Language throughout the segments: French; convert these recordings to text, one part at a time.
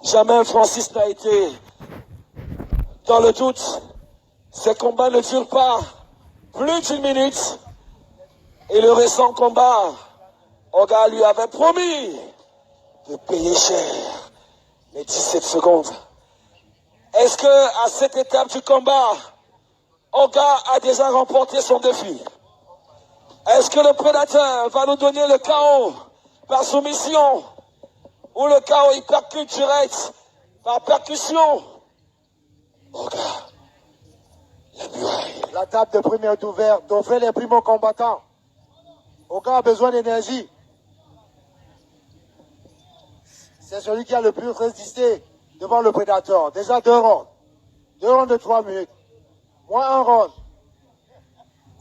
Jamais Francis n'a été dans le doute. Ces combats ne durent pas plus d'une minute. Et le récent combat, Oga lui avait promis de payer cher les 17 secondes. Est-ce que à cette étape du combat, Oga a déjà remporté son défi? Est-ce que le prédateur va nous donner le KO par soumission ou le KO hypercute direct par percussion? Oga, la muraille. La table de première est ouverte. D'offrir les primo-combattants. Oga a besoin d'énergie. C'est celui qui a le plus résisté devant le prédateur. Déjà 2 rounds. 2 rounds de 3 minutes. Moins 1 round.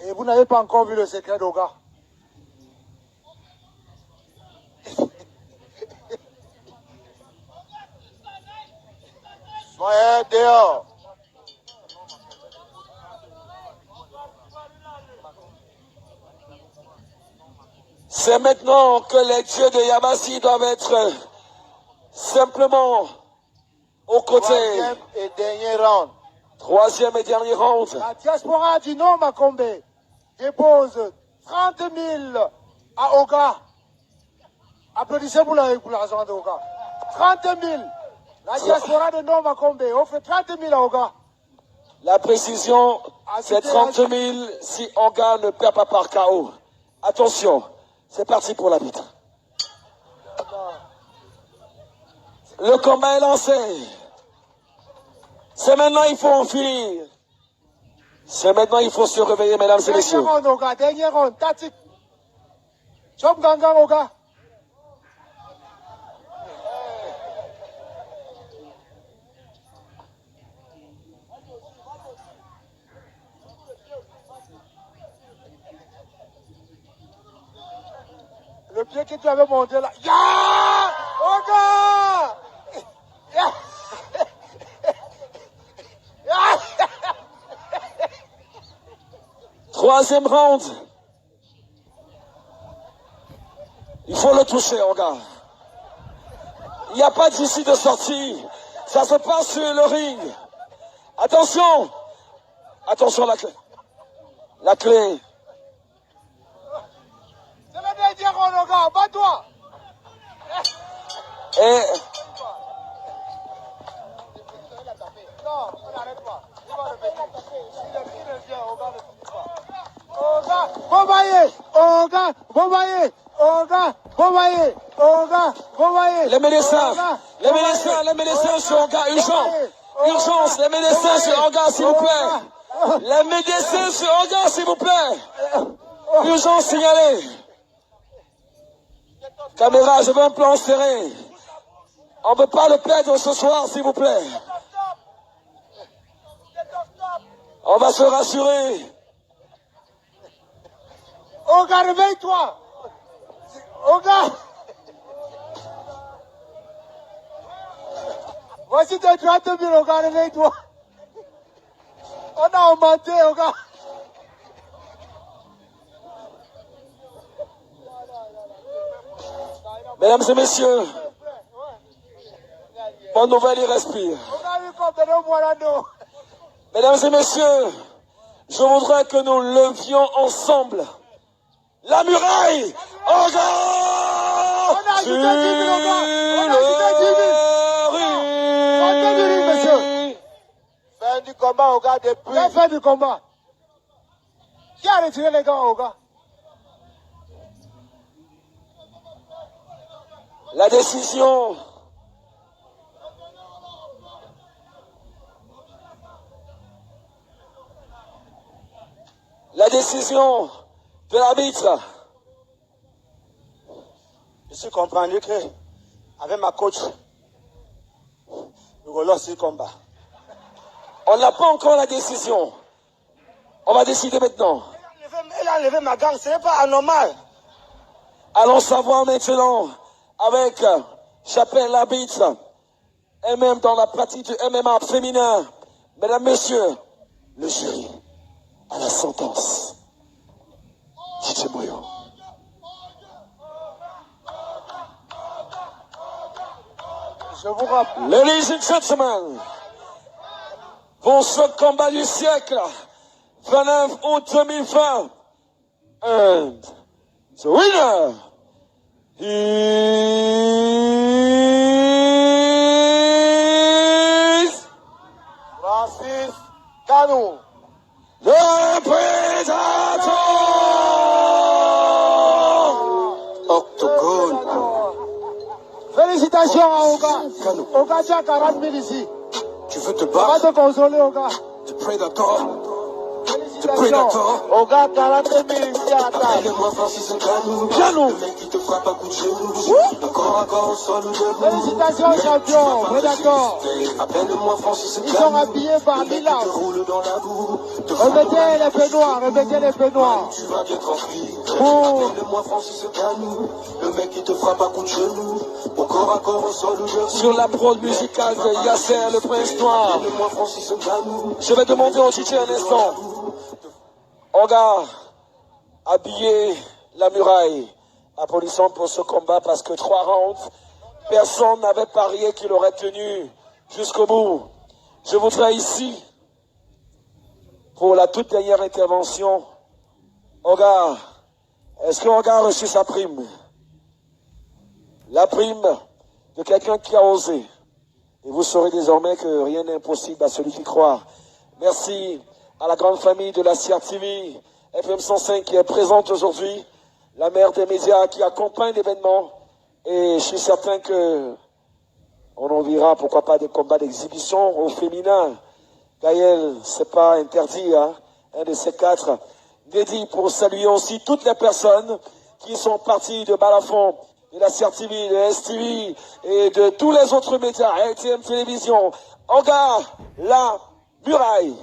Et vous n'avez pas encore vu le secret d'Oga. Soyez dehors. C'est maintenant que les dieux de Yabassi doivent être simplement aux côtés. Troisième et dernier round. Troisième et dernier round. La diaspora du nom Makombe dépose 30 000 à Oga. Applaudissez pour l'argent d'Oga. 30 000. La diaspora de nom Makombe offre 30 000 à Oga. La précision, c'est 30 000 si Oga ne perd pas par KO. Attention, c'est parti pour l'arbitre. Le combat est lancé. C'est maintenant, il faut en finir. C'est maintenant, il faut se réveiller, mesdames et messieurs. Dernier round, Oga. Dernier round. Tactique. Chop Gangan, Oga. Le pied que tu avais monté là. Ya! Oga! Ya! Troisième round. Il faut le toucher, Oga. Il n'y a pas d'issue de sortie. Ça se passe sur le ring. Attention. Attention, la clé. La clé. C'est le dernier round, Oga. Bats-toi. Et Non, on n'arrête pas. Il va revenir. Il revient, Oga ne finit pas. Oga, vous voyez. Oga, vous voyez. Oga, vous voyez. Oga, vous voyez. les médecins sur Oga, urgence, les médecins sur Oga, s'il vous plaît. Les médecins sur Oga, s'il vous plaît. Urgence signalée. Caméra, je veux un plan serré. On ne peut pas le perdre ce soir, s'il vous plaît. On va se rassurer. Oga, réveille-toi. Oga. Voici tes 30 000, Oga, réveille-toi. On a augmenté, Oga. Mesdames et messieurs, bonne nouvelle, il respire. Mesdames et messieurs, je voudrais que nous levions ensemble la muraille. Oga! On a ajouté 10 000, Oga. On a ajouté 10 000. Monsieur. Fin du combat, Oga, depuis. La fin du combat. Qui a retiré les gants, Oga? La décision de l'arbitre. Je suis comprendu que, avec ma coach, nous relançons le combat. On n'a pas encore la décision. On va décider maintenant. Elle a enlevé ma gangue, ce n'est pas anormal. Allons savoir maintenant avec Chapelle l'arbitre, et même dans la pratique du MMA féminin. Mesdames, messieurs, le jury à la sentence. DJ Moyo. Je vous rappelle. Ladies and gentlemen, pour ce combat du siècle, 29 août 2020, and the winner is Francis Ngannou. the Predator! Octogone. Félicitations à Oga. Oga, tu as 40 000 ici. Tu veux te On va battre? te consoler, Oga. The Predator. Félicitations. Oga, 40 000 ici à la table. Appelle-moi Francis Ngannou. Ngannou. Le mec qui te frappe à coups de genou. Le corps à corps au sol ou debout. Félicitations, champion. Predator. Appelle-moi Francis Ils Ngannou. sont habillés par Le mec qui Milan. te roule dans la boue. Te Remettez les peignoirs, remettez les peignoirs. Tu vas bien tranquille. Pour Appelle-moi Francis Ngannou. Le mec qui te frappe à coups de genou. Au corps à corps au sol ou debout. Sur la prod musicale de Yasser, le Prince Noir, Appelle-moi Francis Ngannou. je vais demander au DJ un instant. Oga, habiller la muraille. Applaudissons pour ce combat parce que 3 rounds, personne n'avait parié qu'il aurait tenu jusqu'au bout. Je voudrais ici, pour la toute dernière intervention, Oga, est-ce que Oga a reçu sa prime? La prime de quelqu'un qui a osé. Et vous saurez désormais que rien n'est impossible à celui qui croit. Merci à la grande famille de la CRTV, FM 105 qui est présente aujourd'hui, la mère des médias qui accompagne l'événement. Et je suis certain que on en verra, pourquoi pas, des combats d'exhibition au féminin. Gaël, c'est pas interdit, hein, un de ces 4. Dédié pour saluer aussi toutes les personnes qui sont parties de Balafon, de la CRTV, de STV et de tous les autres médias, LTM Télévision. Oga, la muraille.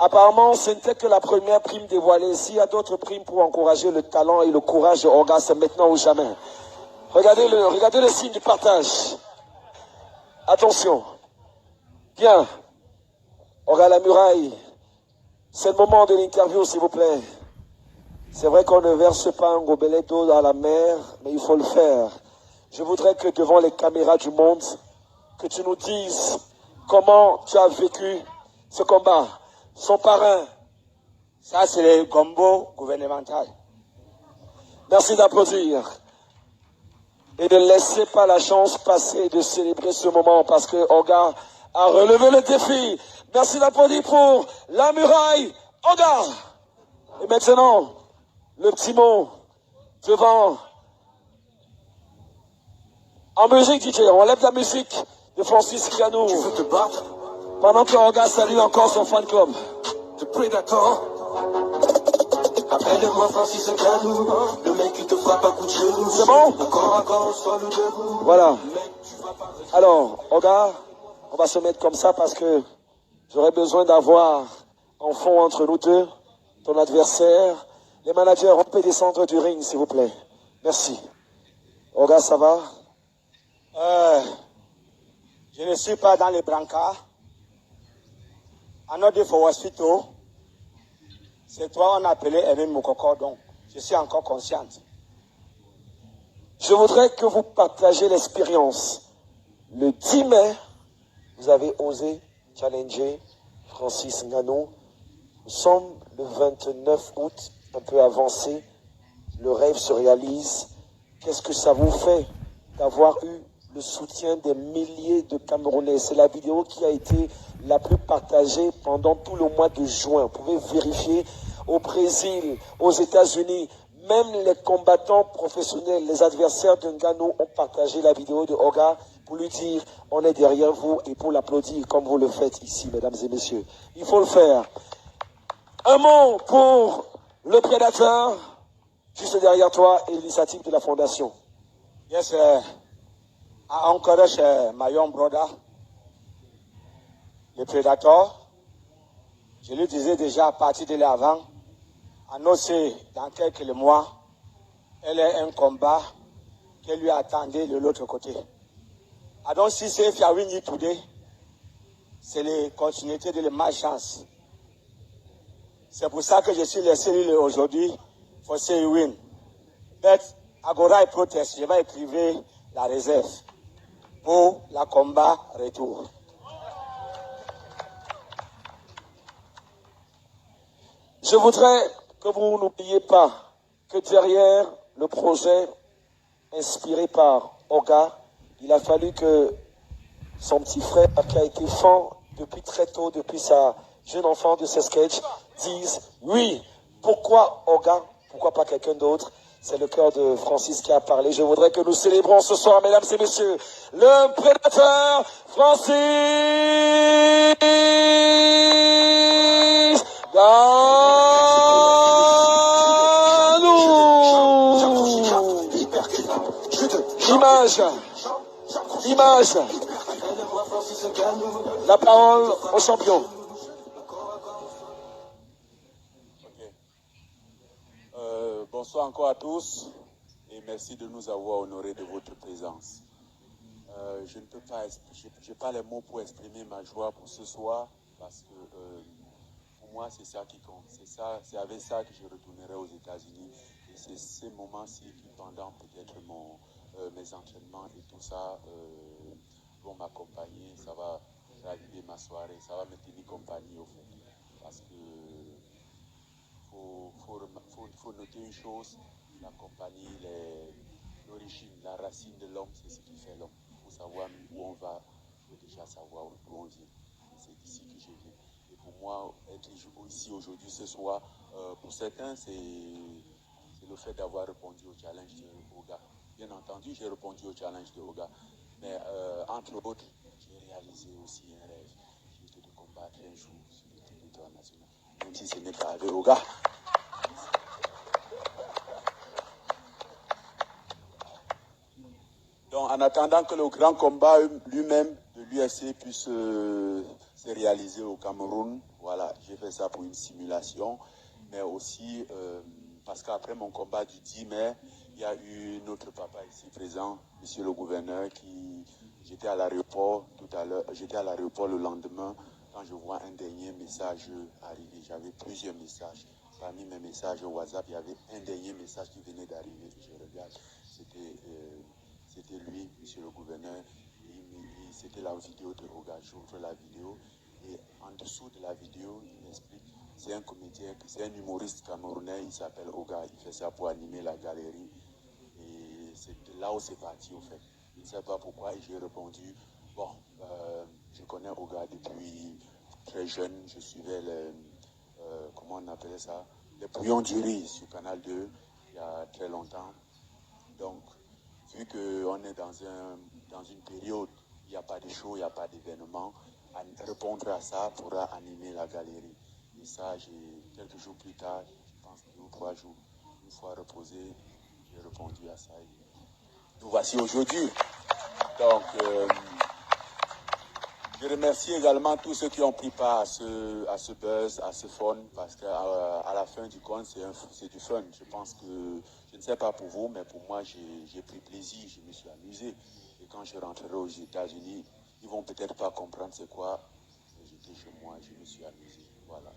Apparemment, ce n'était que la première prime dévoilée. S'il y a d'autres primes pour encourager le talent et le courage de Oga, c'est maintenant ou jamais. Regardez le signe du partage. Attention. Bien. Oga la muraille. C'est le moment de l'interview, s'il vous plaît. C'est vrai qu'on ne verse pas un gobelet d'eau dans la mer, mais il faut le faire. Je voudrais que devant les caméras du monde, que tu nous dises comment tu as vécu ce combat. Son parrain. Ça, c'est le gombo gouvernemental. Merci d'applaudir. Et ne laissez pas la chance passer de célébrer ce moment parce que Oga a relevé le défi. Merci d'applaudir pour la muraille. Oga. Et maintenant, le petit mot devant. En musique, DJ, on lève la musique de Francis Ngannou. Tu veux te battre? Pendant que Oga salue encore son fan club. The Predator. Appelle-moi Francis Ngannou. Le mec qui te frappe à coups de genou. C'est bon? Le corps à corps au sol ou debout. Voilà. Alors, Oga, on va se mettre comme ça parce que j'aurais besoin d'avoir en fond entre nous deux ton adversaire. Les managers, on peut descendre du ring, s'il vous plaît. Merci. Oga, ça va? Je ne suis pas dans les brancards. Another for hospital. C'est toi on appelé Erin Mokoko, donc je suis encore consciente. Je voudrais que vous partagiez l'expérience. Le 10 mai, vous avez osé challenger Francis Ngannou. Nous sommes le 29 août, un peu avancé. Le rêve se réalise. Qu'est-ce que ça vous fait d'avoir eu le soutien des milliers de Camerounais? C'est la vidéo qui a été la plus partagée pendant tout le mois de juin. Vous pouvez vérifier au Brésil, aux États-Unis. Même les combattants professionnels, les adversaires de Ngannou ont partagé la vidéo de Oga pour lui dire on est derrière vous et pour l'applaudir comme vous le faites ici, mesdames et messieurs. Il faut le faire. Un mot pour le prédateur, juste derrière toi, et l'initiative de la fondation. Yes, I encourage my young brother, the Predator, Je lui disais déjà à partir de l'avant, annoncé dans quelques mois, elle est un combat qu'elle lui attendait de l'autre côté. I don't see if you are winning today. C'est la continuité de la malchance. C'est pour ça que je suis laissé aujourd'hui for say you win. But Agora et proteste, je vais écrire la réserve pour la combat retour. Je voudrais que vous n'oubliez pas que derrière le projet inspiré par Oga, il a fallu que son petit frère, qui a été fan depuis très tôt, depuis sa jeune enfant de ses sketchs, dise oui. Pourquoi Oga? Pourquoi pas quelqu'un d'autre? C'est le cœur de Francis qui a parlé. Je voudrais que nous célébrons ce soir, mesdames et messieurs, le prédateur Francis Ngannou. Image. La parole au champion. Bonsoir encore à tous et merci de nous avoir honorés de votre présence. Je ne peux pas, j'ai pas les mots pour exprimer ma joie pour ce soir parce que pour moi c'est ça qui compte. C'est avec ça que je retournerai aux États-Unis et c'est ces moments-ci qui pendant peut-être mes entraînements et tout ça vont m'accompagner. Ça va raviver ma soirée, ça va me tenir compagnie au fait parce que faut noter une chose, la compagnie, l'origine, la racine de l'homme, c'est ce qui fait l'homme. Il faut savoir où on va, il faut déjà savoir d'où on vient. C'est d'ici que je viens. Et pour moi, être ici aujourd'hui, ce soir, pour certains, c'est le fait d'avoir répondu au challenge de Oga. Bien entendu, j'ai répondu au challenge de Oga. Mais entre autres, j'ai réalisé aussi un rêve qui était de combattre un jour sur le territoire national. Même si ce n'est pas avec Oga. Donc, en attendant que le grand combat lui-même de l'UFC puisse se réaliser au Cameroun, voilà, j'ai fait ça pour une simulation, mais aussi parce qu'après mon combat du 10 mai, il y a eu notre papa ici présent, monsieur le gouverneur, j'étais à l'aéroport tout à l'heure, j'étais à l'aéroport le lendemain, quand je vois un dernier message arriver, j'avais plusieurs messages. Parmi mes messages au WhatsApp, il y avait un dernier message qui venait d'arriver. Je regarde, c'était lui, monsieur le gouverneur, et c'était la vidéo de Oga. J'ouvre la vidéo et en dessous de la vidéo, il m'explique, c'est un comédien, c'est un humoriste camerounais, il s'appelle Oga, il fait ça pour animer la galerie. Et c'est là où c'est parti au fait. Je ne sais pas pourquoi et j'ai répondu, bon, je connais Oga depuis très jeune, je suivais comment on appelait ça, les bouillons du riz sur Canal 2 il y a très longtemps. Donc, vu qu'on est dans une période où il n'y a pas de show, il n'y a pas d'événement, répondre à ça pourra animer la galerie. Et ça, quelques jours plus tard, je pense 2 ou 3 jours, une fois reposé, j'ai répondu à ça. Et nous voici aujourd'hui. Donc, je remercie également tous ceux qui ont pris part à ce buzz, à ce fun, parce qu'à la fin du compte, c'est du fun. Je pense que, je ne sais pas pour vous, mais pour moi, j'ai pris plaisir, je me suis amusé. Et quand je rentrerai aux États-Unis, ils vont peut-être pas comprendre c'est quoi, mais j'étais chez moi, je me suis amusé. Voilà.